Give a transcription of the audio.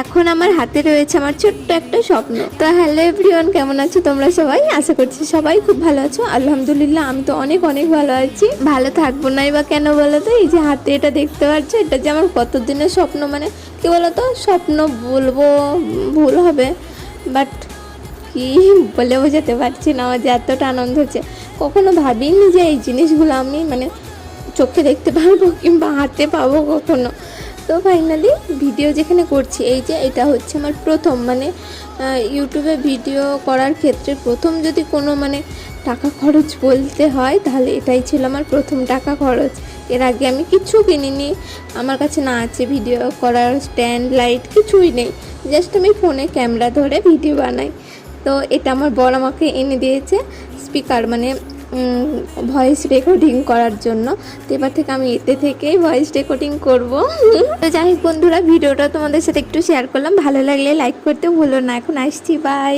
এখন আমার হাতে রয়েছে আমার ছোট্ট একটা স্বপ্ন। তো হ্যালো এভরিওয়ান, কেমন আছো তোমরা সবাই? আশা করছি সবাই খুব ভালো আছো। আলহামদুলিল্লাহ আমি তো অনেক অনেক ভালো আছি। ভালো থাকবো নাই বা কেন বলো তো? এই যে হাতে এটা দেখতে পাচ্ছ, এটা যে আমার কত দিনের স্বপ্ন। মানে কি বলতো, স্বপ্ন বলবো ভুল হবে, বাট কি বলে বোঝাতে পারছি না, আমার যে এতটা আনন্দ হচ্ছে। কখনো ভাবিনি যে এই জিনিসগুলো আমি মানে চোখে দেখতে পারবো কিংবা হাতে পাবো কখনো। তো ফাইনালি ভিডিও যেখানে করছি, এই যে এটা হচ্ছে আমার প্রথম মানে ইউটিউবে ভিডিও করার ক্ষেত্রে প্রথম যদি কোনো মানে টাকা খরচ বলতে হয় তাহলে এটাই ছিল আমার প্রথম টাকা খরচ। এর আগে আমি কিছু কিনিনি, আমার কাছে না আছে ভিডিও করার স্ট্যান্ড, লাইট কিছুই নেই, জাস্ট আমি ফোনে ক্যামেরা ধরে ভিডিও বানাই। তো এটা আমার বড় আমাকে এনে দিয়েছে স্পিকার, মানে ভয়েস রেকর্ডিং করার জন্য। তো এবার থেকে আমি এতে থেকেই ভয়েস রেকর্ডিং করব। তো যাই হোক বন্ধুরা, ভিডিওটা তোমাদের সাথে একটু শেয়ার করলাম, ভালো লাগলে লাইক করতে ভুলো না। এখন আসছি, বাই।